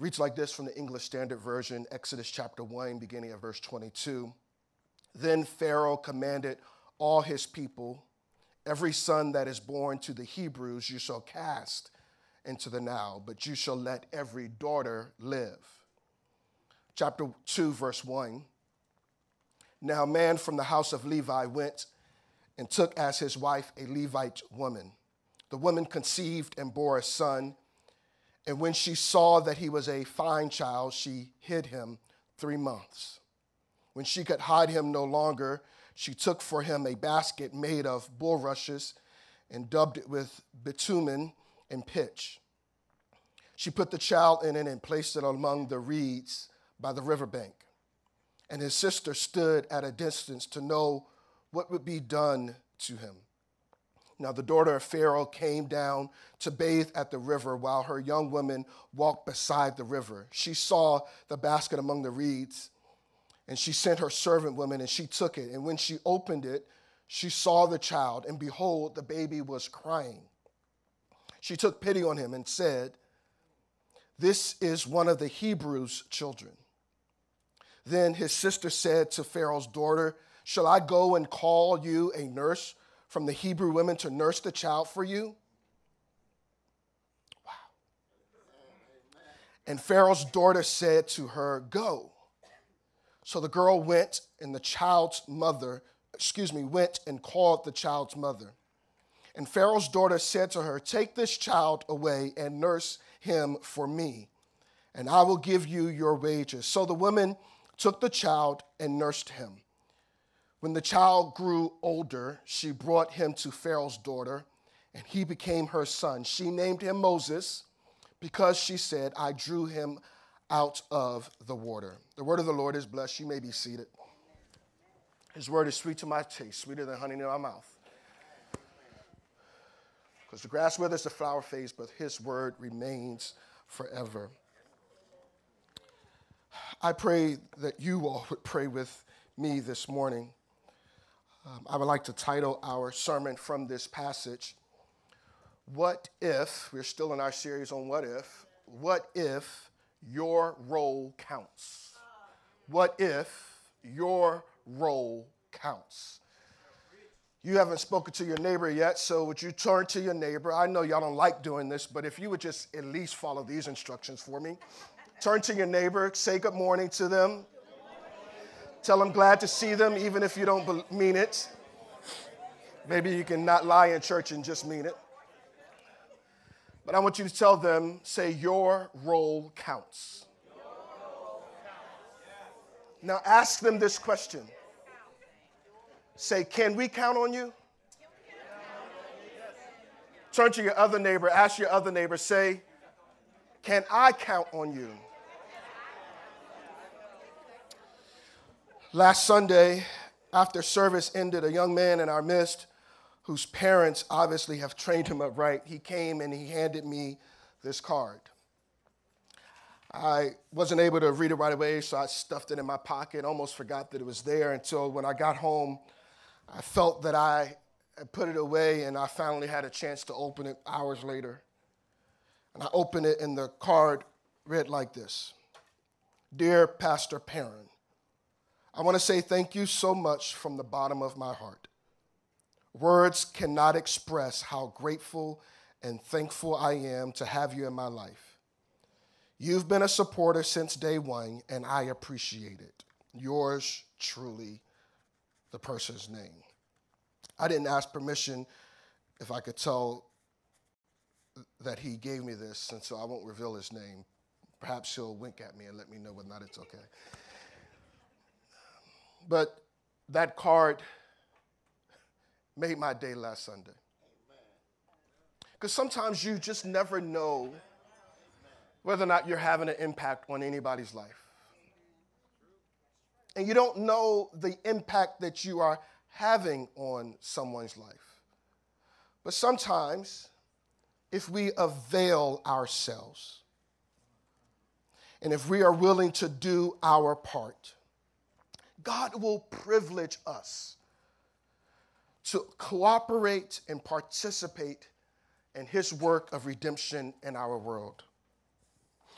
Reads like this from the English Standard Version, Exodus chapter 1, beginning at verse 22. Then Pharaoh commanded all his people, every son that is born to the Hebrews you shall cast into the Nile, but you shall let every daughter live. Chapter 2, verse 1. Now a man from the house of Levi went and took as his wife a Levite woman. The woman conceived and bore a son, and when she saw that he was a fine child, she hid him 3 months. When she could hide him no longer, she took for him a basket made of bulrushes and daubed it with bitumen and pitch. She put the child in it and placed it among the reeds by the riverbank. And his sister stood at a distance to know what would be done to him. Now the daughter of Pharaoh came down to bathe at the river while her young women walked beside the river. She saw the basket among the reeds, and she sent her servant woman, and she took it. And when she opened it, she saw the child, and behold, the baby was crying. She took pity on him and said, "This is one of the Hebrews' children." Then his sister said to Pharaoh's daughter, "Shall I go and call you a nurse from the Hebrew women to nurse the child for you?" Wow. And Pharaoh's daughter said to her, "Go." So the girl went and went and called the child's mother. And Pharaoh's daughter said to her, "Take this child away and nurse him for me, and I will give you your wages." So the woman took the child and nursed him. When the child grew older, she brought him to Pharaoh's daughter, and he became her son. She named him Moses because she said, "I drew him out of the water." The word of the Lord is blessed. You may be seated. His word is sweet to my taste, sweeter than honey in my mouth. Because the grass withers, the flower fades, but his word remains forever. I pray that you all would pray with me this morning. I would like to title our sermon from this passage, "What If," we're still in our series on what if your role counts? What if your role counts? You haven't spoken to your neighbor yet, so would you turn to your neighbor? I know y'all don't like doing this, but if you would just at least follow these instructions for me. Turn to your neighbor, say good morning to them. Tell them glad to see them, even if you don't mean it. Maybe you can not lie in church and just mean it. But I want you to tell them, say, your role counts. Now ask them this question. Say, can we count on you? Turn to your other neighbor, ask your other neighbor, say, can I count on you? Last Sunday, after service ended, a young man in our midst whose parents obviously have trained him up right, he came and he handed me this card. I wasn't able to read it right away, so I stuffed it in my pocket, almost forgot that it was there until when I got home, I felt that I had put it away, and I finally had a chance to open it hours later. And I opened it, and the card read like this: "Dear Pastor Perrin, I want to say thank you so much from the bottom of my heart. Words cannot express how grateful and thankful I am to have you in my life. You've been a supporter since day one, and I appreciate it. Yours truly," the person's name. I didn't ask permission if I could tell that he gave me this, and so I won't reveal his name. Perhaps he'll wink at me and let me know whether or not it's okay. But that card made my day last Sunday. Because sometimes you just never know whether or not you're having an impact on anybody's life. And you don't know the impact that you are having on someone's life. But sometimes, if we avail ourselves, and if we are willing to do our part, God will privilege us to cooperate and participate in his work of redemption in our world.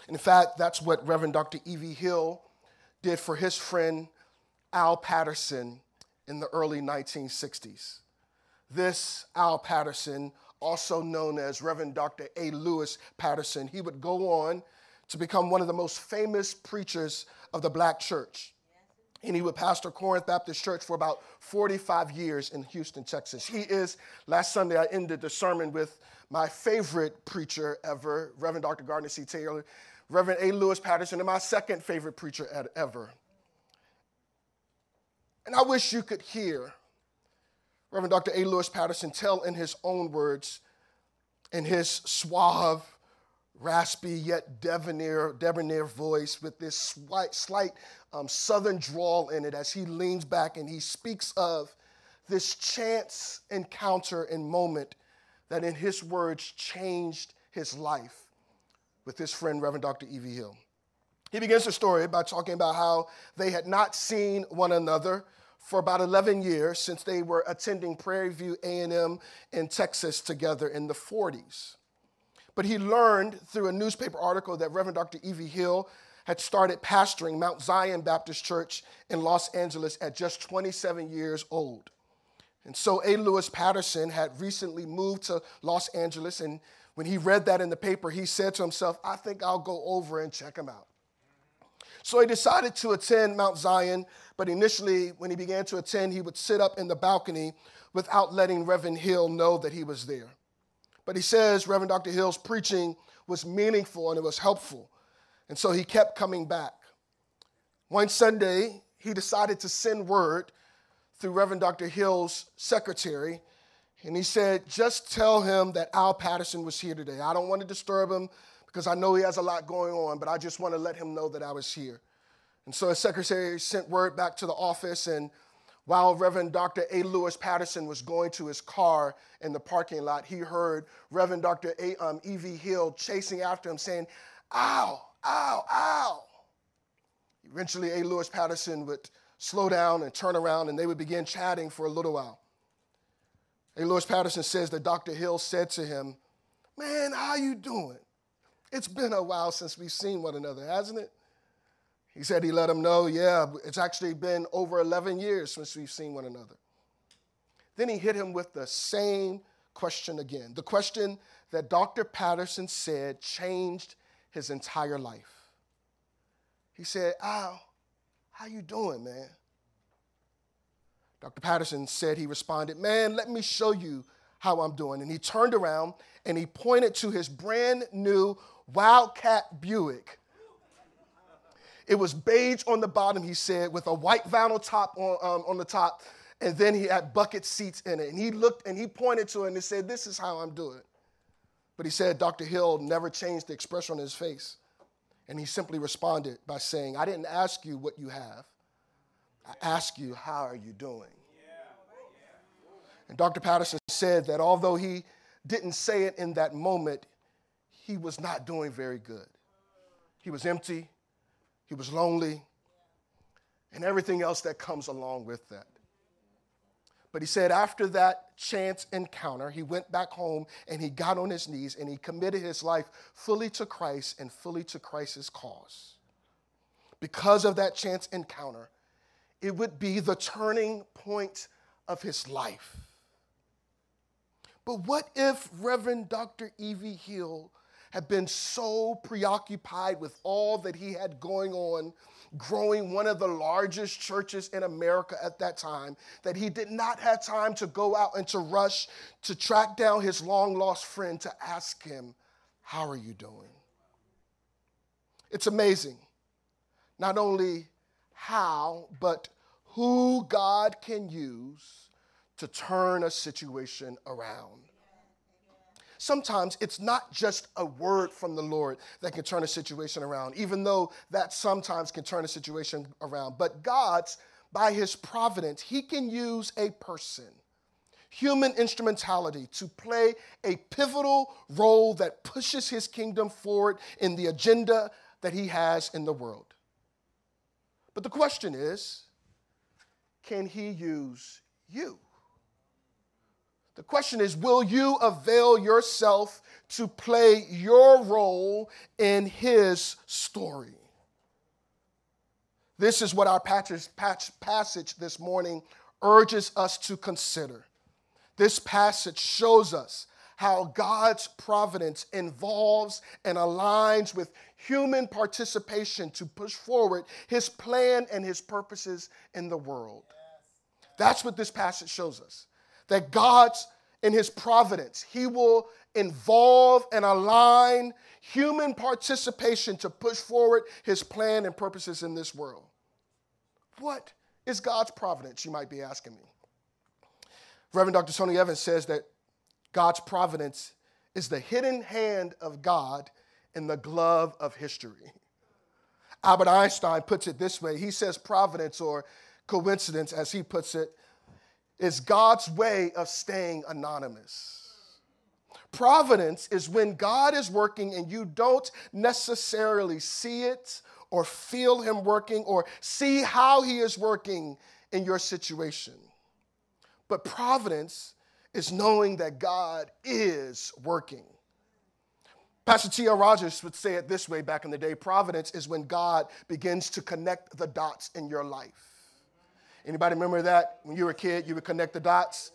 In fact, that's what Reverend Dr. E.V. Hill did for his friend Al Patterson in the early 1960s. This Al Patterson, also known as Reverend Dr. A. Lewis Patterson, he would go on to become one of the most famous preachers of the black church. And he would pastor Corinth Baptist Church for about 45 years in Houston, Texas. He is, last Sunday I ended the sermon with my favorite preacher ever, Reverend Dr. Gardner C. Taylor, Reverend A. Lewis Patterson, and my second favorite preacher ever. And I wish you could hear Reverend Dr. A. Lewis Patterson tell in his own words, in his suave, raspy yet debonair voice with this slight southern drawl in it as he leans back and he speaks of this chance encounter and moment that in his words changed his life with his friend Reverend Dr. E.V. Hill. He begins the story by talking about how they had not seen one another for about 11 years since they were attending Prairie View A&M in Texas together in the 40s. But he learned through a newspaper article that Reverend Dr. E.V. Hill had started pastoring Mount Zion Baptist Church in Los Angeles at just 27 years old. And so A. Lewis Patterson had recently moved to Los Angeles, and when he read that in the paper, he said to himself, I think I'll go over and check him out. So he decided to attend Mount Zion, but initially when he began to attend, he would sit up in the balcony without letting Reverend Hill know that he was there. But he says Reverend Dr. Hill's preaching was meaningful and it was helpful. And so he kept coming back. One Sunday, he decided to send word through Reverend Dr. Hill's secretary, and he said, just tell him that Al Patterson was here today. I don't want to disturb him because I know he has a lot going on, but I just want to let him know that I was here. And so his secretary sent word back to the office, and while Reverend Dr. A. Lewis Patterson was going to his car in the parking lot, he heard Reverend Dr. E.V. Hill chasing after him saying, ow, ow, ow. Eventually, A. Lewis Patterson would slow down and turn around, and they would begin chatting for a little while. A. Lewis Patterson says that Dr. Hill said to him, man, how you doing? It's been a while since we've seen one another, hasn't it? He said he let him know, yeah, it's actually been over 11 years since we've seen one another. Then he hit him with the same question again, the question that Dr. Patterson said changed his entire life. He said, Al, how you doing, man? Dr. Patterson said, he responded, man, let me show you how I'm doing. And he turned around and he pointed to his brand new Wildcat Buick. It was beige on the bottom, he said, with a white vinyl top on the top, and then he had bucket seats in it. And he looked and he pointed to it and he said, this is how I'm doing. But he said Dr. Hill never changed the expression on his face. And he simply responded by saying, I didn't ask you what you have. I asked you, how are you doing? And Dr. Patterson said that although he didn't say it in that moment, he was not doing very good. He was empty. He was lonely, and everything else that comes along with that. But he said after that chance encounter, he went back home and he got on his knees and he committed his life fully to Christ and fully to Christ's cause. Because of that chance encounter, it would be the turning point of his life. But what if Reverend Dr. E.V. Hill had been so preoccupied with all that he had going on, growing one of the largest churches in America at that time, that he did not have time to go out and to rush to track down his long-lost friend to ask him, how are you doing? It's amazing, not only how, but who God can use to turn a situation around. Sometimes it's not just a word from the Lord that can turn a situation around, even though that sometimes can turn a situation around. But God's, by his providence, he can use a person, human instrumentality, to play a pivotal role that pushes his kingdom forward in the agenda that he has in the world. But the question is, can he use you? The The question is, will you avail yourself to play your role in his story? This is what our passage this morning urges us to consider. This passage shows us how God's providence involves and aligns with human participation to push forward his plan and his purposes in the world. That's what this passage shows us. That God's, in his providence, he will involve and align human participation to push forward his plan and purposes in this world. What is God's providence, you might be asking me? Reverend Dr. Tony Evans says that God's providence is the hidden hand of God in the glove of history. Albert Einstein puts it this way. He says providence, or coincidence as he puts it, is God's way of staying anonymous. Providence is when God is working and you don't necessarily see it or feel him working or see how he is working in your situation. But providence is knowing that God is working. Pastor T.L. Rogers would say it this way back in the day: providence is when God begins to connect the dots in your life. Anybody remember that? When you were a kid, you would connect the dots.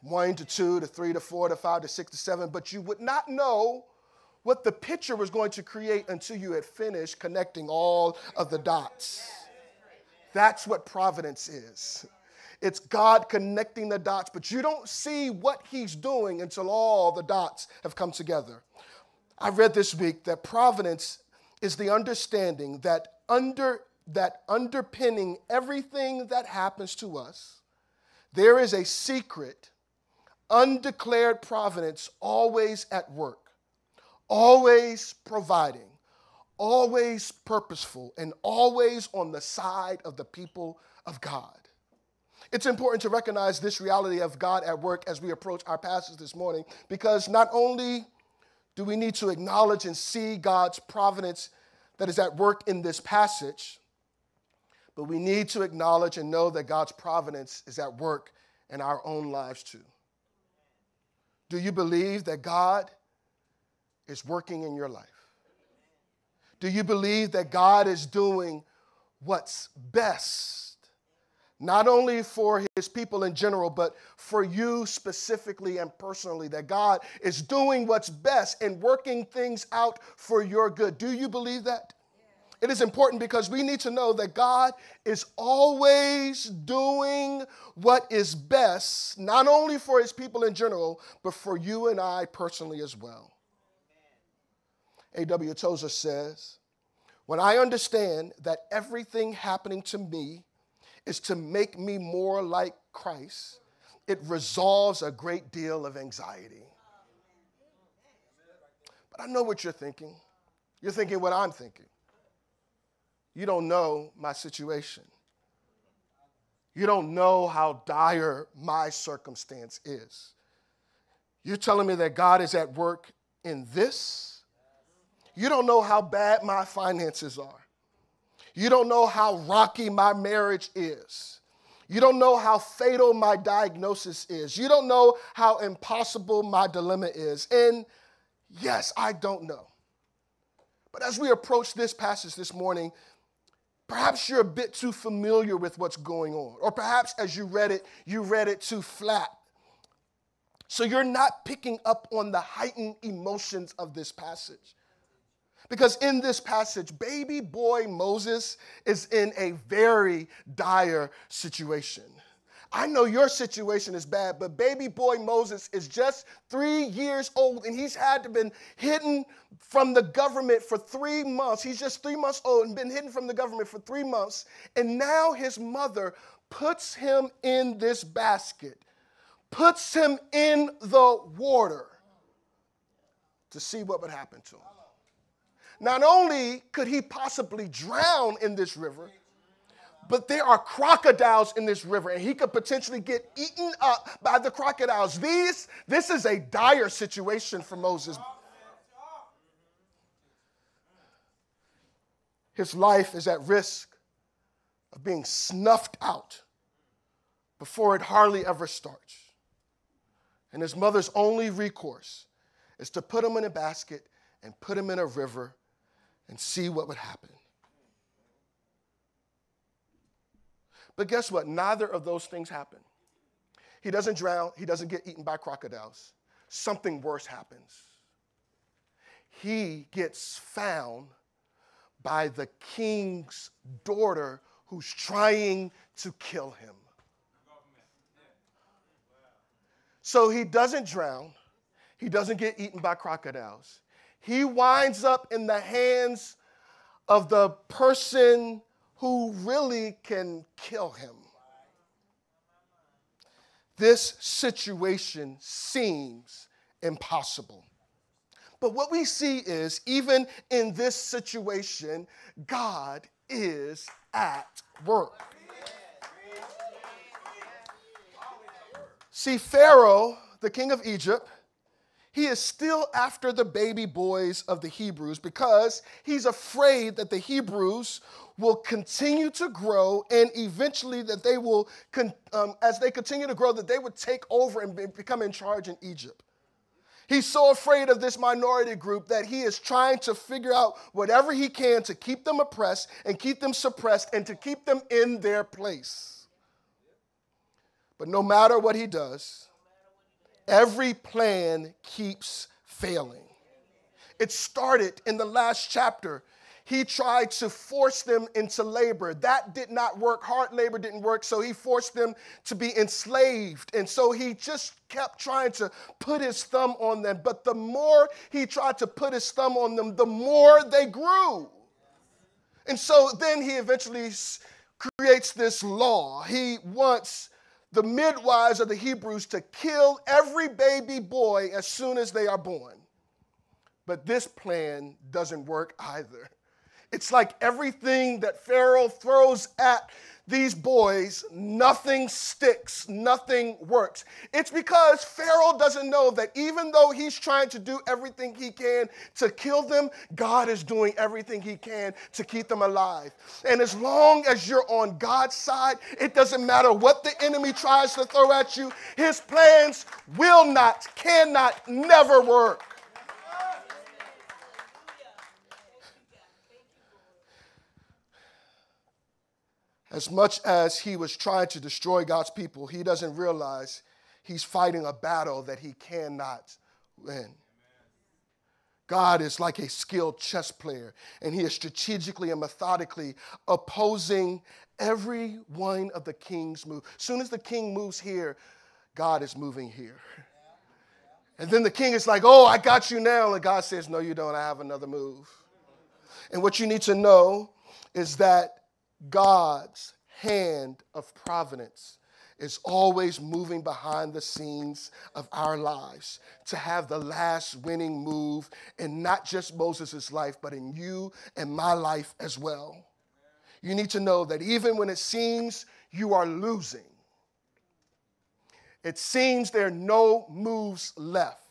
1 to 2 to 3 to 4 to 5 to 6 to 7, but you would not know what the picture was going to create until you had finished connecting all of the dots. That's what providence is. It's God connecting the dots, but you don't see what he's doing until all the dots have come together. I read this week that providence is the understanding that underpinning everything that happens to us, there is a secret, undeclared providence always at work, always providing, always purposeful, and always on the side of the people of God. It's important to recognize this reality of God at work as we approach our passage this morning, because not only do we need to acknowledge and see God's providence that is at work in this passage, but we need to acknowledge and know that God's providence is at work in our own lives too. Do you believe that God is working in your life? Do you believe that God is doing what's best, not only for his people in general, but for you specifically and personally, that God is doing what's best and working things out for your good? Do you believe that? It is important because we need to know that God is always doing what is best, not only for his people in general, but for you and I personally as well. A.W. Tozer says, when I understand that everything happening to me is to make me more like Christ, it resolves a great deal of anxiety. But I know what you're thinking. You're thinking what I'm thinking. You don't know my situation. You don't know how dire my circumstance is. You're telling me that God is at work in this? You don't know how bad my finances are. You don't know how rocky my marriage is. You don't know how fatal my diagnosis is. You don't know how impossible my dilemma is. And yes, I don't know. But as we approach this passage this morning, perhaps you're a bit too familiar with what's going on. Or perhaps as you read it too flat. So you're not picking up on the heightened emotions of this passage. Because in this passage, baby boy Moses is in a very dire situation. I know your situation is bad, but baby boy Moses is just 3 years old, and he's had to been hidden from the government for 3 months. He's just 3 months old and been hidden from the government for 3 months. And now his mother puts him in this basket, puts him in the water to see what would happen to him. Not only could he possibly drown in this river, but there are crocodiles in this river, and he could potentially get eaten up by the crocodiles. This is a dire situation for Moses. His life is at risk of being snuffed out before it hardly ever starts. And his mother's only recourse is to put him in a basket and put him in a river and see what would happen. But guess what? Neither of those things happen. He doesn't drown. He doesn't get eaten by crocodiles. Something worse happens. He gets found by the king's daughter who's trying to kill him. So he doesn't drown. He doesn't get eaten by crocodiles. He winds up in the hands of the person who really can kill him. This situation seems impossible. But what we see is, even in this situation, God is at work. See, Pharaoh, the king of Egypt, he is still after the baby boys of the Hebrews because he's afraid that the Hebrews will continue to grow and eventually that they will, as they continue to grow, that they would take over and become in charge in Egypt. He's so afraid of this minority group that he is trying to figure out whatever he can to keep them oppressed and keep them suppressed and to keep them in their place. But no matter what he does, every plan keeps failing. It started in the last chapter. He tried to force them into labor. That did not work. Hard labor didn't work, so he forced them to be enslaved. And so he just kept trying to put his thumb on them. But the more he tried to put his thumb on them, the more they grew. And so then he eventually creates this law. He wants the midwives of the Hebrews to kill every baby boy as soon as they are born. But this plan doesn't work either. It's like everything that Pharaoh throws at these boys, nothing sticks, nothing works. It's because Pharaoh doesn't know that even though he's trying to do everything he can to kill them, God is doing everything he can to keep them alive. And as long as you're on God's side, it doesn't matter what the enemy tries to throw at you, his plans will not, cannot, never work. As much as he was trying to destroy God's people, he doesn't realize he's fighting a battle that he cannot win. God is like a skilled chess player, and he is strategically and methodically opposing every one of the king's moves. As soon as the king moves here, God is moving here. And then the king is like, oh, I got you now. And God says, no, you don't. I have another move. And what you need to know is that God's hand of providence is always moving behind the scenes of our lives to have the last winning move in not just Moses' life, but in you and my life as well. You need to know that even when it seems you are losing, it seems there are no moves left.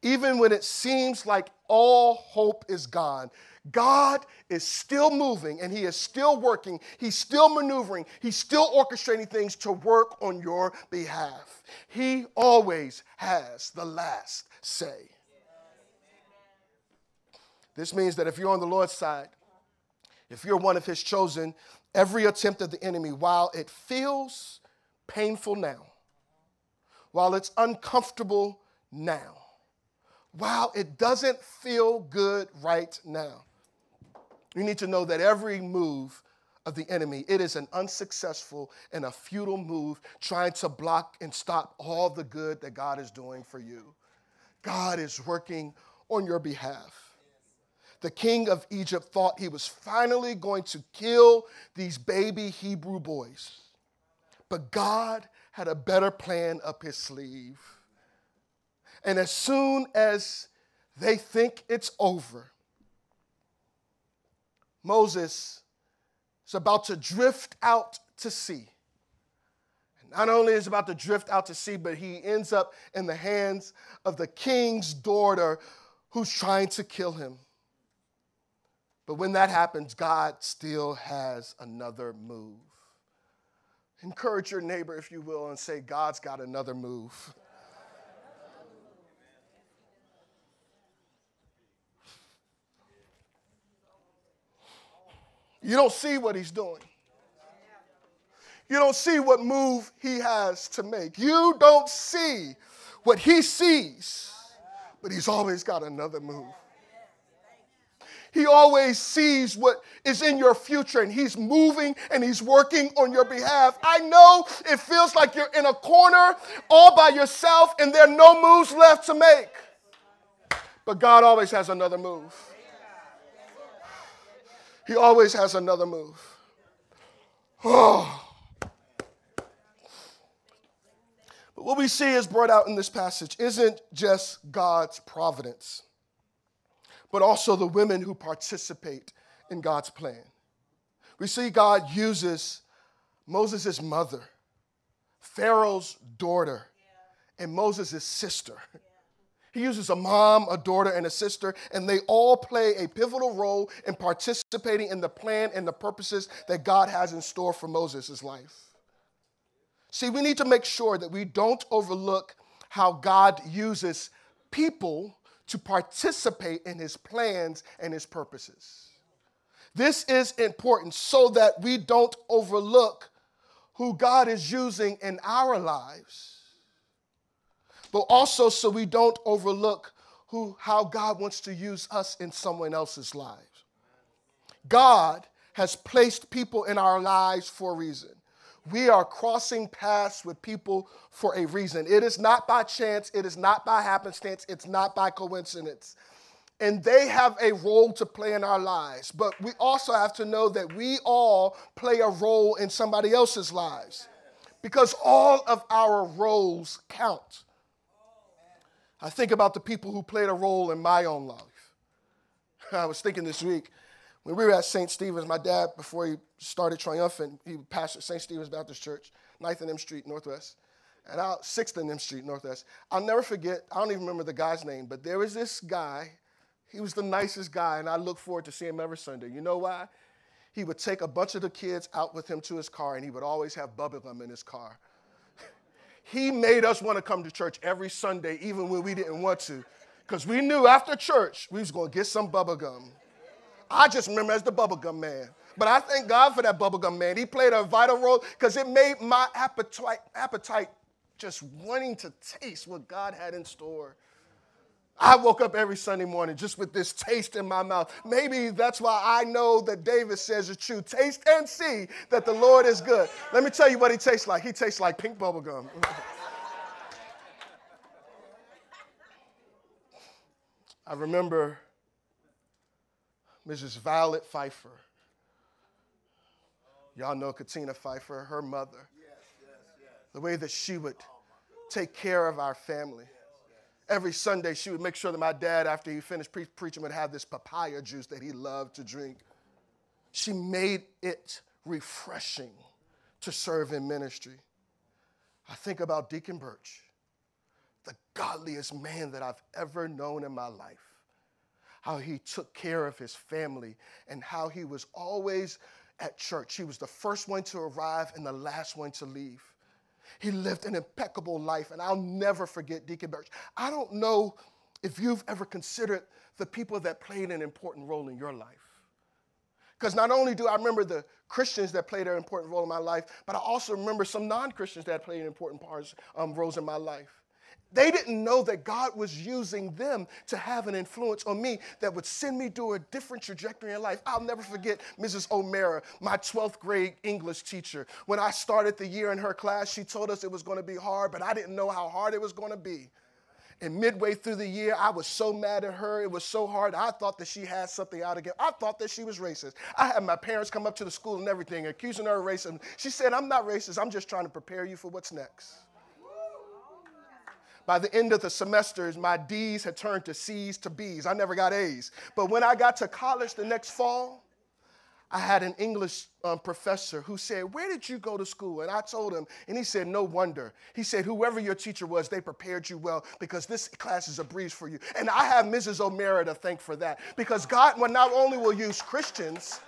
Even when it seems like all hope is gone, God is still moving and he is still working. He's still maneuvering. He's still orchestrating things to work on your behalf. He always has the last say. This means that if you're on the Lord's side, if you're one of his chosen, every attempt of the enemy, while it feels painful now, while it's uncomfortable now, while it doesn't feel good right now, you need to know that every move of the enemy, it is an unsuccessful and a futile move trying to block and stop all the good that God is doing for you. God is working on your behalf. The king of Egypt thought he was finally going to kill these baby Hebrew boys. But God had a better plan up his sleeve. And as soon as they think it's over, Moses is about to drift out to sea. And not only is he about to drift out to sea, but he ends up in the hands of the king's daughter who's trying to kill him. But when that happens, God still has another move. Encourage your neighbor, if you will, and say, God's got another move. You don't see what he's doing. You don't see what move he has to make. You don't see what he sees, but he's always got another move. He always sees what is in your future, and he's moving and he's working on your behalf. I know it feels like you're in a corner all by yourself and there are no moves left to make. But God always has another move. He always has another move. Oh. But what we see is brought out in this passage isn't just God's providence, but also the women who participate in God's plan. We see God uses Moses' mother, Pharaoh's daughter, and Moses' sister. He uses a mom, a daughter, and a sister, and they all play a pivotal role in participating in the plan and the purposes that God has in store for Moses' life. See, we need to make sure that we don't overlook how God uses people to participate in his plans and his purposes. This is important so that we don't overlook who God is using in our lives, but also so we don't overlook how God wants to use us in someone else's lives. God has placed people in our lives for a reason. We are crossing paths with people for a reason. It is not by chance. It is not by happenstance. It's not by coincidence. And they have a role to play in our lives. But we also have to know that we all play a role in somebody else's lives, because all of our roles count. I think about the people who played a role in my own life. I was thinking this week, when we were at St. Stephen's, my dad, before he started Triumphant, he pastored St. Stephen's Baptist Church, 9th and M Street, Northwest, and 6th and M Street, Northwest. I'll never forget, I don't even remember the guy's name, but there was this guy. He was the nicest guy, and I look forward to seeing him every Sunday. You know why? He would take a bunch of the kids out with him to his car, and he would always have bubblegum in his car. He made us want to come to church every Sunday, even when we didn't want to, because we knew after church we was going to get some bubblegum. I just remember as the bubblegum man. But I thank God for that bubblegum man. He played a vital role because it made my appetite just wanting to taste what God had in store. I woke up every Sunday morning just with this taste in my mouth. Maybe that's why I know that David says it's true. Taste and see that the Lord is good. Let me tell you what he tastes like. He tastes like pink bubblegum. I remember Mrs. Violet Pfeiffer. Y'all know Katina Pfeiffer, her mother. The way that she would take care of our family. Every Sunday, she would make sure that my dad, after he finished preaching, would have this papaya juice that he loved to drink. She made it refreshing to serve in ministry. I think about Deacon Birch, the godliest man that I've ever known in my life. How he took care of his family and how he was always at church. He was the first one to arrive and the last one to leave. He lived an impeccable life, and I'll never forget Deacon Birch. I don't know if you've ever considered the people that played an important role in your life. Because not only do I remember the Christians that played an important role in my life, but I also remember some non-Christians that played important roles in my life. They didn't know that God was using them to have an influence on me that would send me to a different trajectory in life. I'll never forget Mrs. O'Mara, my 12th grade English teacher. When I started the year in her class, she told us it was going to be hard, but I didn't know how hard it was going to be. And midway through the year, I was so mad at her. It was so hard. I thought that she had something out again. I thought that she was racist. I had my parents come up to the school and everything, accusing her of racism. She said, "I'm not racist. I'm just trying to prepare you for what's next." By the end of the semesters, my D's had turned to C's to B's. I never got A's. But when I got to college the next fall, I had an English professor who said, "Where did you go to school?" And I told him, and he said, "No wonder." He said, "Whoever your teacher was, they prepared you well because this class is a breeze for you." And I have Mrs. O'Mara to thank for that, because God not only will use Christians,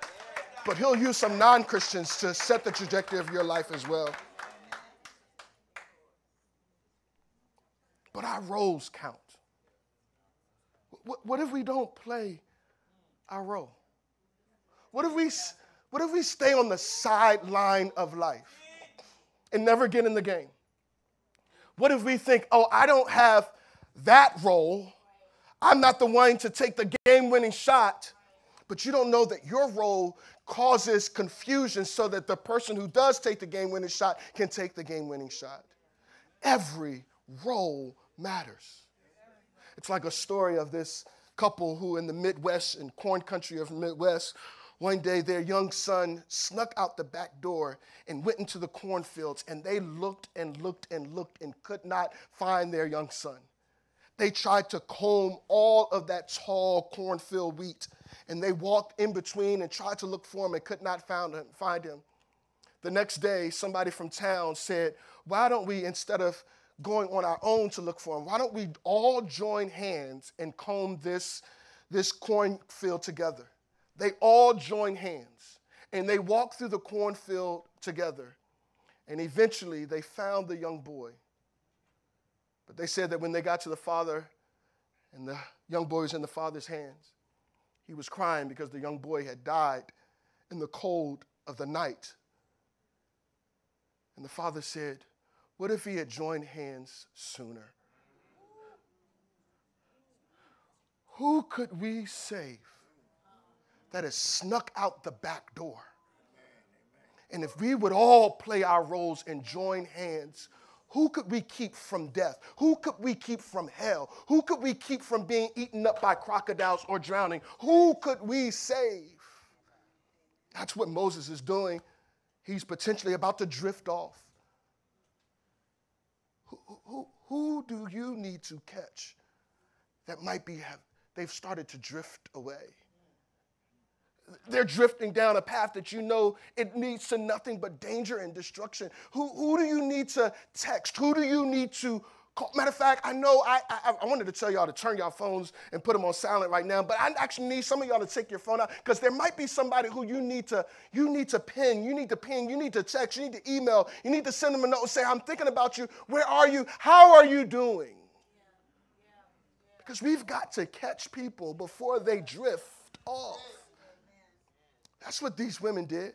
but he'll use some non-Christians to set the trajectory of your life as well. But our roles count. What if we don't play our role? What What if we stay on the sideline of life and never get in the game? What if we think, oh, I don't have that role. I'm not the one to take the game-winning shot. But you don't know that your role causes confusion so that the person who does take the game-winning shot can take the game-winning shot. Every role matters. It's like a story of this couple who in the Midwest, in corn country of the Midwest, one day their young son snuck out the back door and went into the cornfields, and they looked and looked and looked and could not find their young son. They tried to comb all of that tall cornfield wheat, and they walked in between and tried to look for him and could not find him. The next day, somebody from town said, why don't we, instead of going on our own to look for him, why don't we all join hands and comb this cornfield together? They all joined hands, and they walked through the cornfield together, and eventually they found the young boy. But they said that when they got to the father and the young boy was in the father's hands, he was crying because the young boy had died in the cold of the night. And the father said, what if he had joined hands sooner? Who could we save that has snuck out the back door? And if we would all play our roles and join hands, who could we keep from death? Who could we keep from hell? Who could we keep from being eaten up by crocodiles or drowning? Who could we save? That's what Moses is doing. He's potentially about to drift off. Who do you need to catch that might be, they've started to drift away? They're drifting down a path that you know it leads to nothing but danger and destruction. Who do you need to text? Who do you need to call? Matter of fact, I know I wanted to tell y'all to turn y'all phones and put them on silent right now, but I actually need some of y'all to take your phone out because there might be somebody who you need to ping, you need to ping, you need to text, you need to email, you need to send them a note and say, I'm thinking about you. Where are you? How are you doing? Because we've got to catch people before they drift off. That's what these women did.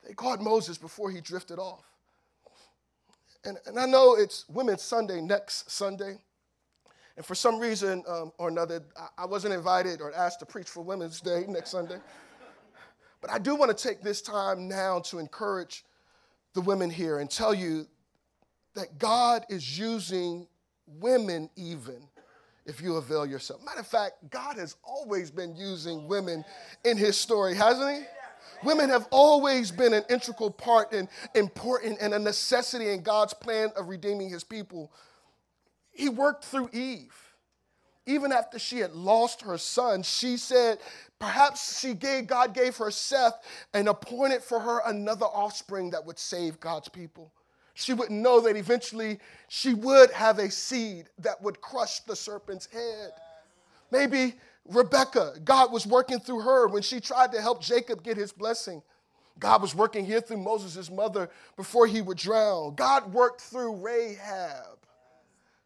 They caught Moses before he drifted off. And I know it's Women's Sunday next Sunday. And for some reason or another, I wasn't invited or asked to preach for Women's Day next Sunday. But I do want to take this time now to encourage the women here and tell you that God is using women even if you avail yourself. Matter of fact, God has always been using women in his story, hasn't he? Women have always been an integral part and important and a necessity in God's plan of redeeming his people. He worked through Eve. Even after she had lost her son, she said, perhaps God gave her Seth and appointed for her another offspring that would save God's people. She would know that eventually she would have a seed that would crush the serpent's head. Maybe Rebekah, God was working through her when she tried to help Jacob get his blessing. God was working here through Moses' mother before he would drown. God worked through Rahab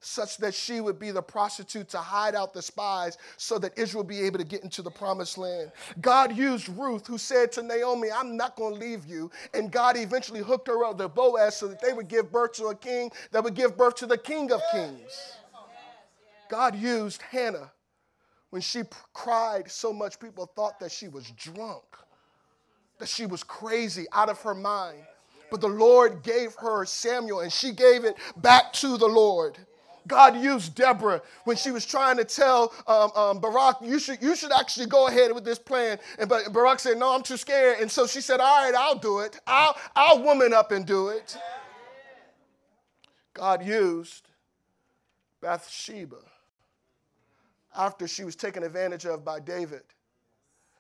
such that she would be the prostitute to hide out the spies so that Israel would be able to get into the promised land. God used Ruth, who said to Naomi, I'm not going to leave you. And God eventually hooked her up to Boaz so that they would give birth to a king that would give birth to the King of Kings. God used Hannah when she cried so much people thought that she was drunk, that she was crazy, out of her mind. But the Lord gave her Samuel, and she gave it back to the Lord. God used Deborah when she was trying to tell Barak, you should actually go ahead with this plan. But Barak said, no, I'm too scared. And so she said, all right, I'll do it. I'll woman up and do it. God used Bathsheba after she was taken advantage of by David.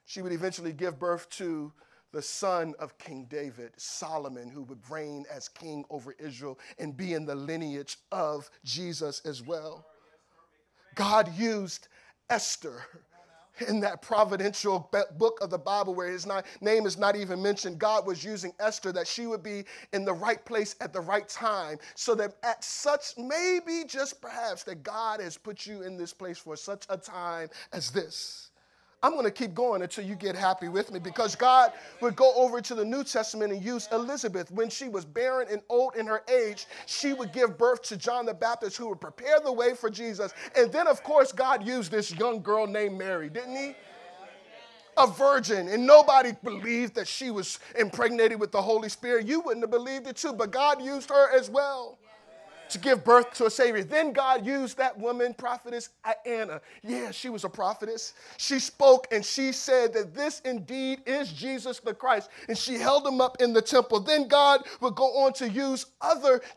She would eventually give birth to the son of King David, Solomon, who would reign as king over Israel and be in the lineage of Jesus as well. God used Esther in that providential book of the Bible where his name is not even mentioned. God was using Esther that she would be in the right place at the right time so that at such, maybe just perhaps that God has put you in this place for such a time as this. I'm going to keep going until you get happy with me, because God would go over to the New Testament and use Elizabeth. When she was barren and old in her age, she would give birth to John the Baptist, who would prepare the way for Jesus. And then, of course, God used this young girl named Mary, didn't he? A virgin, and nobody believed that she was impregnated with the Holy Spirit. You wouldn't have believed it too, but God used her as well to give birth to a Savior. Then God used that woman, prophetess Anna. Yeah, she was a prophetess. She spoke and she said that this indeed is Jesus the Christ, and she held him up in the temple. Then God would go on to use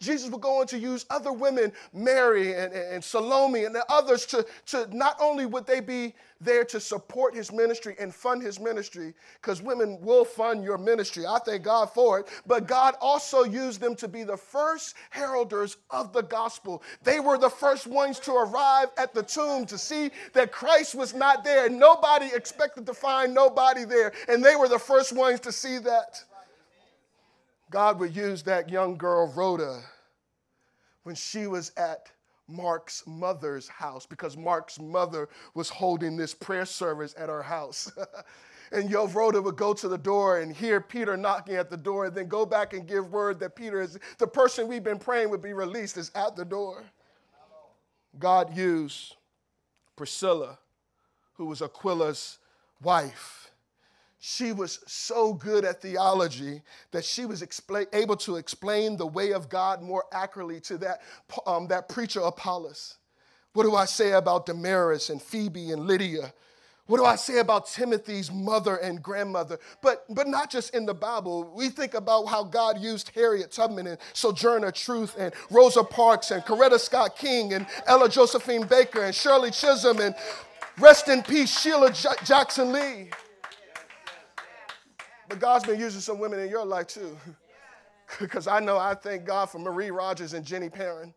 Jesus would go on to use other women, Mary and Salome and the others, to not only would they be there to support his ministry and fund his ministry, because women will fund your ministry. I thank God for it. But God also used them to be the first heralders of the gospel. They were the first ones to arrive at the tomb to see that Christ was not there. Nobody expected to find nobody there, and they were the first ones to see that. God would use that young girl, Rhoda, when she was at Mark's mother's house, because Mark's mother was holding this prayer service at her house. And Rhoda would go to the door and hear Peter knocking at the door, and then go back and give word that Peter is the person we've been praying would be released, is at the door. God used Priscilla, who was Aquila's wife. She was so good at theology that she was able to explain the way of God more accurately to that preacher Apollos. What do I say about Damaris and Phoebe and Lydia? What do I say about Timothy's mother and grandmother? But not just in the Bible. We think about how God used Harriet Tubman and Sojourner Truth and Rosa Parks and Coretta Scott King and Ella Josephine Baker and Shirley Chisholm and rest in peace, Sheila Jackson Lee. But God's been using some women in your life too. Because I thank God for Marie Rogers and Jenny Perrin.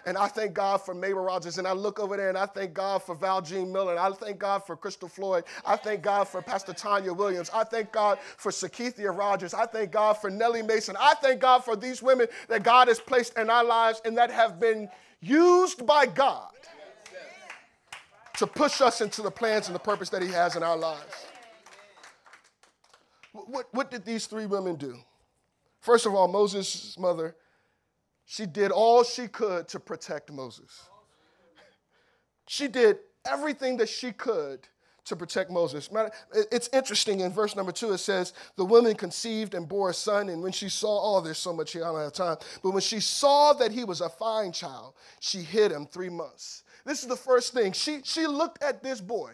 And I thank God for Mabel Rogers. And I look over there and I thank God for Val Jean Miller. And I thank God for Crystal Floyd. I thank God for Pastor Tanya Williams. I thank God for Sakithia Rogers. I thank God for Nellie Mason. I thank God for these women that God has placed in our lives and that have been used by God to push us into the plans and the purpose that he has in our lives. What did these three women do? First of all, Moses' mother, she did all she could to protect Moses. She did everything that she could to protect Moses. It's interesting, in verse number 2, it says, the woman conceived and bore a son, and when she saw, there's so much here, I don't have time, but when she saw that he was a fine child, she hid him 3 months. This is the first thing. She looked at this boy.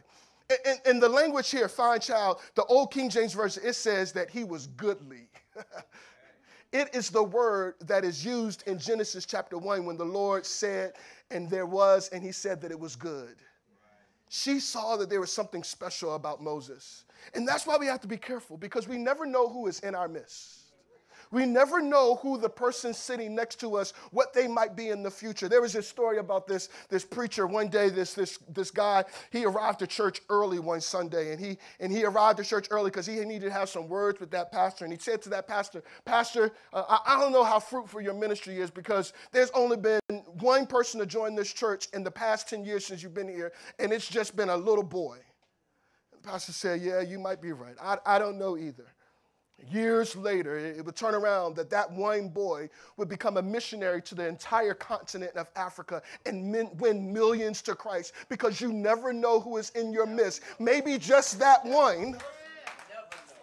In the language here, fine child, the old King James Version, it says that he was goodly. It is the word that is used in Genesis chapter 1 when the Lord said, and there was, and he said that it was good. She saw that there was something special about Moses. And that's why we have to be careful, because we never know who is in our midst. We never know who the person sitting next to us, what they might be in the future. There was this story about this preacher. One day, this guy, he arrived to church early one Sunday, and he arrived to church early because he needed to have some words with that pastor. And he said to that pastor, I don't know how fruitful your ministry is, because there's only been one person to join this church in the past 10 years since you've been here, and it's just been a little boy. And the pastor said, yeah, you might be right. I don't know either. Years later, it would turn around that one boy would become a missionary to the entire continent of Africa and win millions to Christ, because you never know who is in your midst. Maybe just that one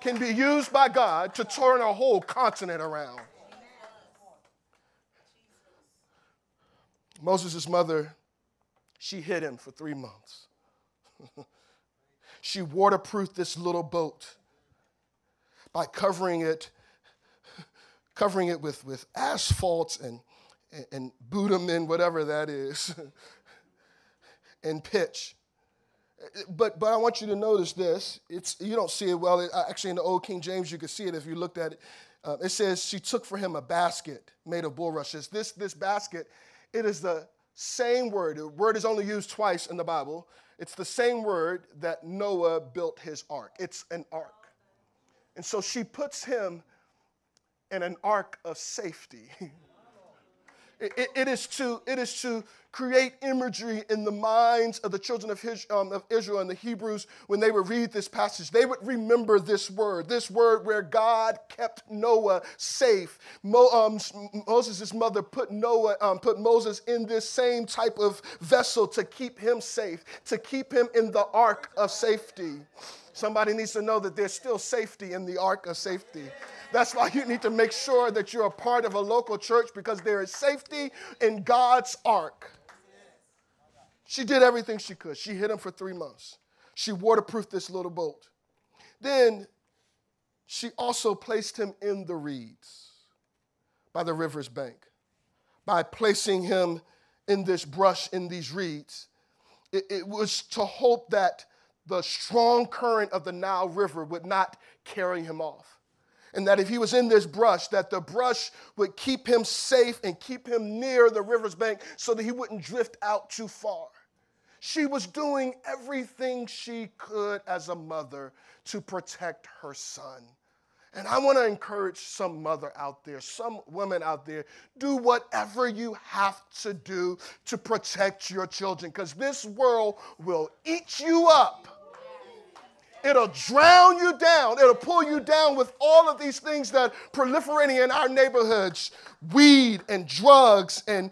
can be used by God to turn a whole continent around. Moses' mother, she hid him for 3 months. She waterproofed this little boat by covering it with asphalt and bitumen, whatever that is, and pitch. But I want you to notice this. You don't see it well. Actually, in the old King James, you can see it if you looked at it. It says she took for him a basket made of bulrushes. This basket, it is the same word. The word is only used twice in the Bible. It's the same word that Noah built his ark. It's an ark. And so she puts him in an ark of safety. It is to create imagery in the minds of the children of Israel and the Hebrews. When they would read this passage, they would remember this word where God kept Noah safe. Moses' mother put Moses in this same type of vessel to keep him safe, to keep him in the ark of safety. Somebody needs to know that there's still safety in the ark of safety. That's why you need to make sure that you're a part of a local church, because there is safety in God's ark. She did everything she could. She hid him for 3 months. She waterproofed this little boat. Then she also placed him in the reeds by the river's bank. By placing him in this brush, in these reeds, it was to hope that the strong current of the Nile River would not carry him off. And that if he was in this brush, that the brush would keep him safe and keep him near the river's bank so that he wouldn't drift out too far. She was doing everything she could as a mother to protect her son. And I want to encourage some mother out there, some women out there, do whatever you have to do to protect your children, because this world will eat you up. It'll drown you down. It'll pull you down with all of these things that are proliferating in our neighborhoods. Weed and drugs and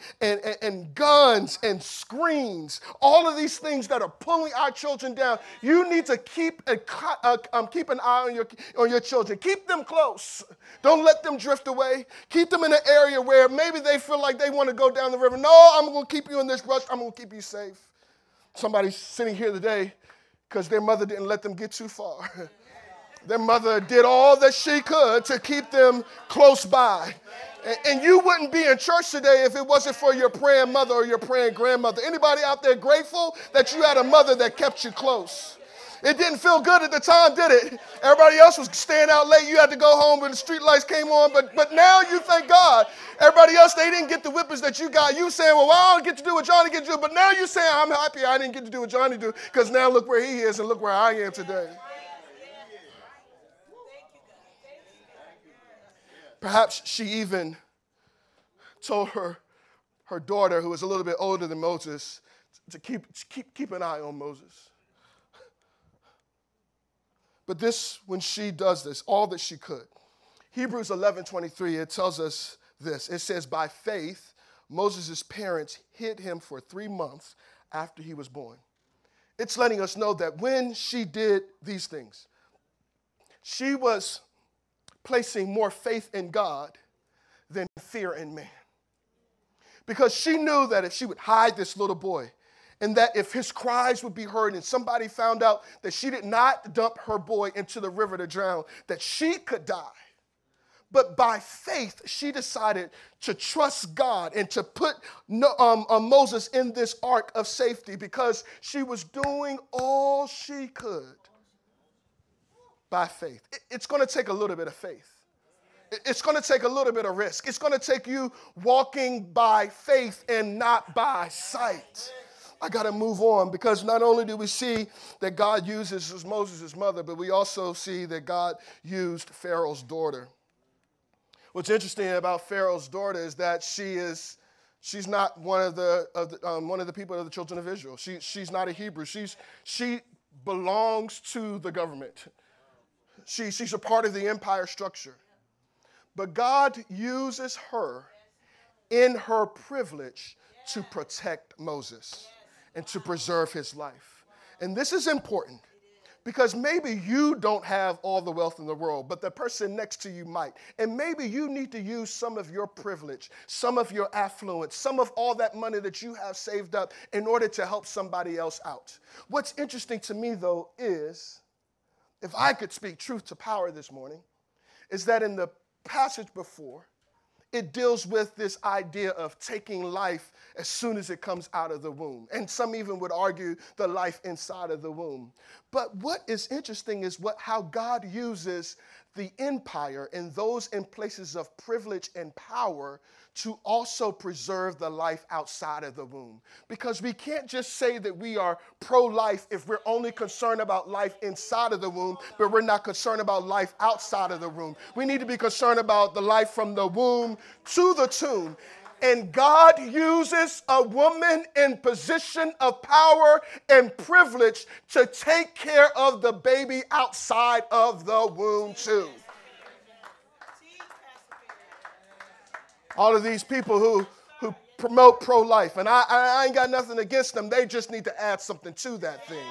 guns and screens. All of these things that are pulling our children down. You need to keep an eye on your children. Keep them close. Don't let them drift away. Keep them in an area where maybe they feel like they want to go down the river. No, I'm going to keep you in this brush. I'm going to keep you safe. Somebody's sitting here today because their mother didn't let them get too far. Their mother did all that she could to keep them close by. And you wouldn't be in church today if it wasn't for your praying mother or your praying grandmother. Anybody out there grateful that you had a mother that kept you close? It didn't feel good at the time, did it? Everybody else was staying out late. You had to go home when the street lights came on. But now you thank God. Everybody else, they didn't get the whippings that you got. You saying, well, I don't get to do what Johnny get to do. But now you saying, I'm happy I didn't get to do what Johnny do, because now look where he is and look where I am today. Perhaps she even told her daughter, who was a little bit older than Moses, to keep an eye on Moses. But when she does this, all that she could. Hebrews 11:23, it tells us this. It says, by faith, Moses' parents hid him for 3 months after he was born. It's letting us know that when she did these things, she was placing more faith in God than fear in man. Because she knew that if she would hide this little boy, and that if his cries would be heard and somebody found out that she did not dump her boy into the river to drown, that she could die. But by faith, she decided to trust God and to put Moses in this ark of safety, because she was doing all she could by faith. It's going to take a little bit of faith. It's going to take a little bit of risk. It's going to take you walking by faith and not by sight. I got to move on, because not only do we see that God uses Moses' mother, but we also see that God used Pharaoh's daughter. What's interesting about Pharaoh's daughter is that she's not one of the people of the children of Israel. She's not a Hebrew. She belongs to the government. She's a part of the empire structure. But God uses her in her privilege to protect Moses and to preserve his life. And this is important, because maybe you don't have all the wealth in the world, but the person next to you might. And maybe you need to use some of your privilege, some of your affluence, some of all that money that you have saved up in order to help somebody else out. What's interesting to me, though, is, if I could speak truth to power this morning, is that in the passage before, it deals with this idea of taking life as soon as it comes out of the womb. And some even would argue the life inside of the womb. But what is interesting is how God uses the empire and those in places of privilege and power to also preserve the life outside of the womb. Because we can't just say that we are pro-life if we're only concerned about life inside of the womb, but we're not concerned about life outside of the womb. We need to be concerned about the life from the womb to the tomb. And God uses a woman in position of power and privilege to take care of the baby outside of the womb too. All of these people who promote pro-life, and I ain't got nothing against them. They just need to add something to that thing.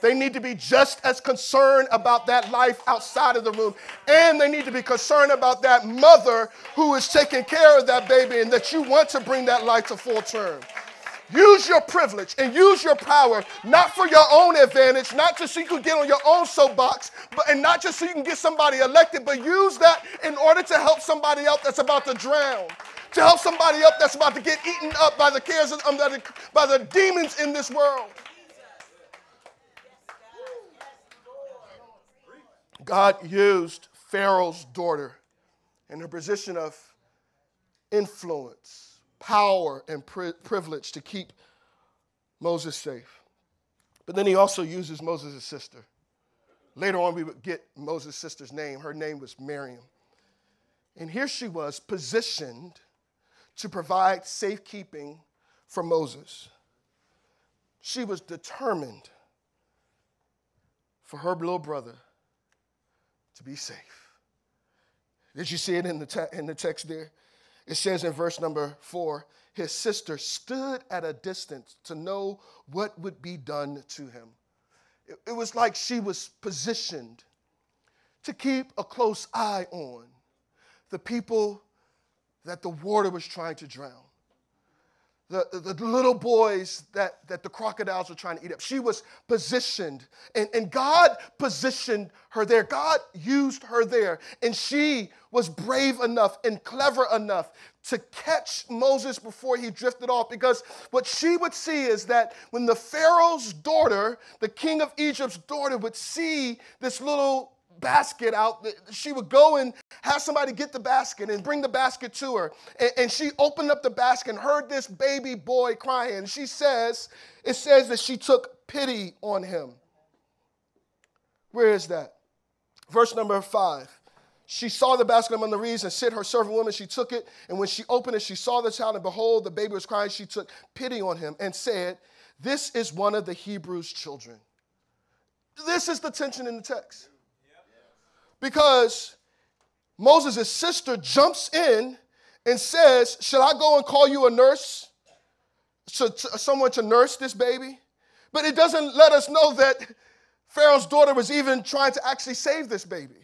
They need to be just as concerned about that life outside of the womb. And they need to be concerned about that mother who is taking care of that baby and that you want to bring that life to full term. Use your privilege and use your power, not for your own advantage, not just so you can get on your own soapbox, and not just so you can get somebody elected, but use that in order to help somebody else that's about to drown, to help somebody else that's about to get eaten up by the cares of, by the demons in this world. God used Pharaoh's daughter in her position of influence, power, and privilege to keep Moses safe. But then he also uses Moses' sister. Later on, we would get Moses' sister's name. Her name was Miriam. And here she was positioned to provide safekeeping for Moses. She was determined for her little brother to be safe. Did you see it in the text there? It says in verse number 4, his sister stood at a distance to know what would be done to him. It was like she was positioned to keep a close eye on the people that the water was trying to drown. The little boys that the crocodiles were trying to eat up. She was positioned, and God positioned her there. God used her there, and she was brave enough and clever enough to catch Moses before he drifted off, because what she would see is that when the Pharaoh's daughter, the king of Egypt's daughter, would see this little basket out, she would go and have somebody get the basket and bring the basket to her. And she opened up the basket and heard this baby boy crying. It says that she took pity on him. Where is that? Verse number 5. She saw the basket among the reeds and said her servant woman, she took it. And when she opened it, she saw the child, and behold, the baby was crying. She took pity on him and said, this is one of the Hebrews' children. This is the tension in the text. Because Moses' sister jumps in and says, should I go and call you a nurse? Someone to nurse this baby? But it doesn't let us know that Pharaoh's daughter was even trying to actually save this baby.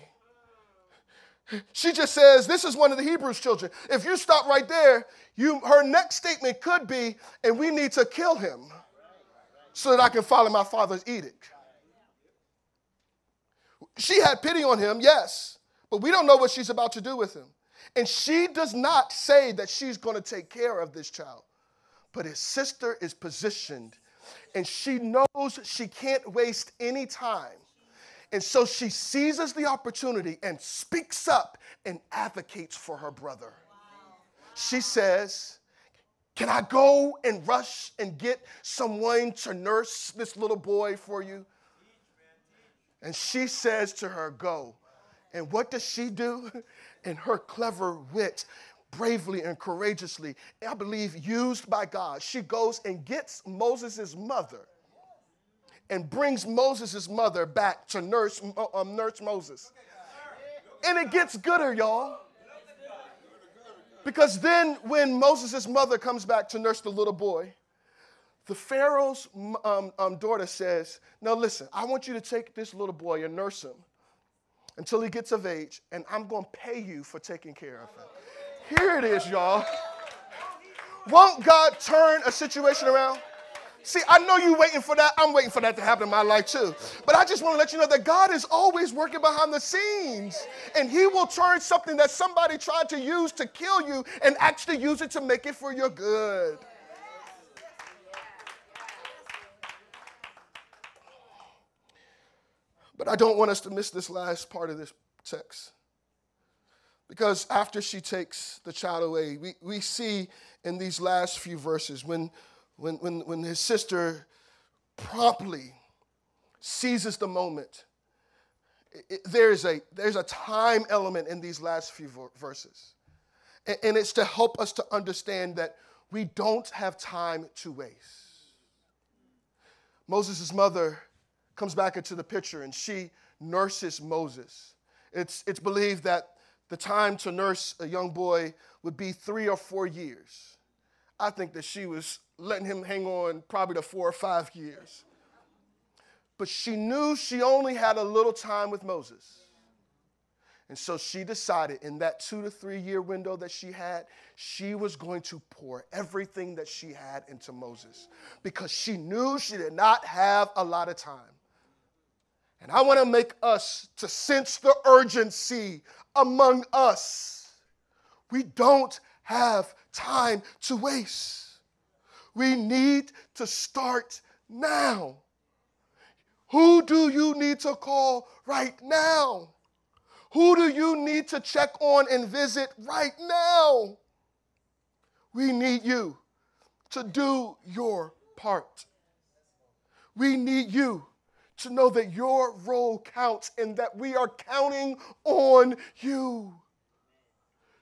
She just says, this is one of the Hebrews' children. If you stop right there, her next statement could be, and we need to kill him so that I can follow my father's edict. She had pity on him, yes, but we don't know what she's about to do with him. And she does not say that she's going to take care of this child. But his sister is positioned, and she knows she can't waste any time. And so she seizes the opportunity and speaks up and advocates for her brother. She says, can I go and rush and get someone to nurse this little boy for you? And she says to her, go. And what does she do? In her clever wit, bravely and courageously, I believe used by God, she goes and gets Moses' mother and brings Moses' mother back to nurse Moses. And it gets gooder, y'all. Because then when Moses' mother comes back to nurse the little boy, the Pharaoh's daughter says, now listen, I want you to take this little boy and nurse him until he gets of age, and I'm going to pay you for taking care of him. Here it is, y'all. Won't God turn a situation around? See, I know you're waiting for that. I'm waiting for that to happen in my life too. But I just want to let you know that God is always working behind the scenes, and he will turn something that somebody tried to use to kill you and actually use it to make it for your good. But I don't want us to miss this last part of this text. Because after she takes the child away, we see in these last few verses when his sister promptly seizes the moment, there's a time element in these last few verses. And it's to help us to understand that we don't have time to waste. Moses' mother comes back into the picture, and she nurses Moses. It's believed that the time to nurse a young boy would be 3 or 4 years. I think that she was letting him hang on probably to 4 or 5 years. But she knew she only had a little time with Moses. And so she decided in that 2 to 3 year window that she had, she was going to pour everything that she had into Moses because she knew she did not have a lot of time. And I want to make us to sense the urgency among us. We don't have time to waste. We need to start now. Who do you need to call right now? Who do you need to check on and visit right now? We need you to do your part. We need you to know that your role counts and that we are counting on you.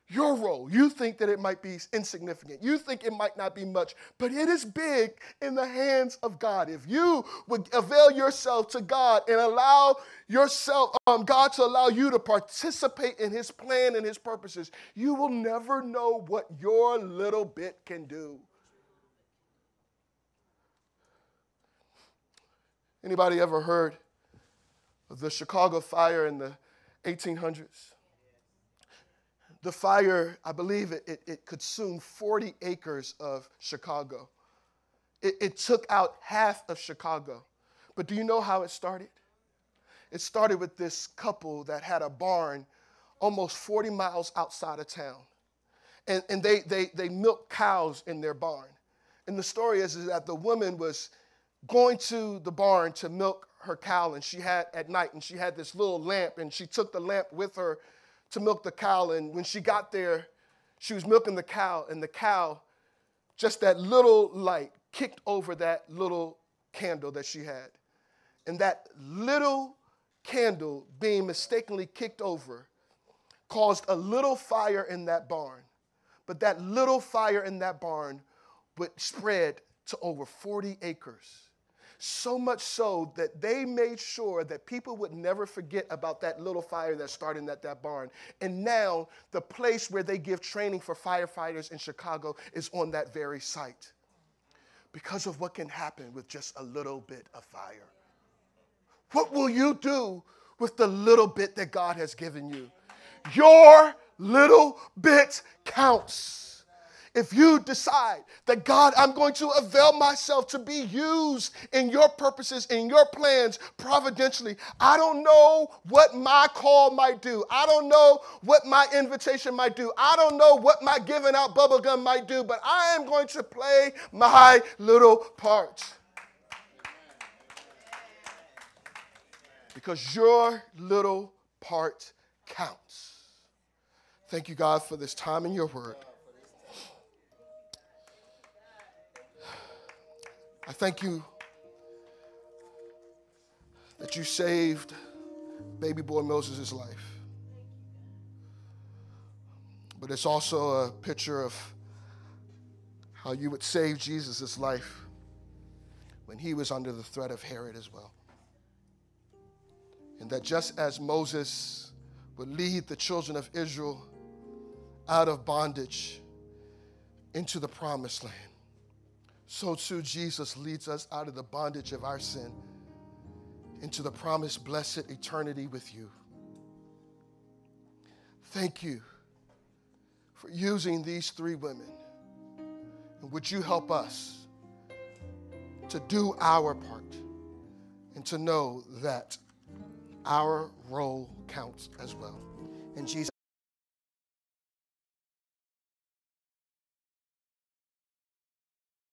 Your role, you think that it might be insignificant. You think it might not be much, but it is big in the hands of God. If you would avail yourself to God and allow yourself, God to allow you to participate in his plan and his purposes, you will never know what your little bit can do. Anybody ever heard of the Chicago fire in the 1800s? The fire, I believe it consumed 40 acres of Chicago. It took out half of Chicago. But do you know how it started? It started with this couple that had a barn almost 40 miles outside of town. And they milked cows in their barn. And the story is that the woman was going to the barn to milk her cow, and she had at night, and she had this little lamp, and she took the lamp with her to milk the cow. And when she got there, she was milking the cow, and the cow, just that little light kicked over that little candle that she had. And that little candle being mistakenly kicked over caused a little fire in that barn. But that little fire in that barn would spread to over 40 acres. So much so that they made sure that people would never forget about that little fire that started at that barn. And now the place where they give training for firefighters in Chicago is on that very site because of what can happen with just a little bit of fire. What will you do with the little bit that God has given you? Your little bit counts. If you decide that, God, I'm going to avail myself to be used in your purposes, in your plans, providentially, I don't know what my call might do. I don't know what my invitation might do. I don't know what my giving out bubblegum might do, but I am going to play my little part. Because your little part counts. Thank you, God, for this time in your word. I thank you that you saved baby boy Moses' life. But it's also a picture of how you would save Jesus' life when he was under the threat of Herod as well. And that just as Moses would lead the children of Israel out of bondage into the promised land, so too Jesus leads us out of the bondage of our sin into the promised blessed eternity with you. Thank you for using these 3 women. And would you help us to do our part and to know that our role counts as well. In Jesus'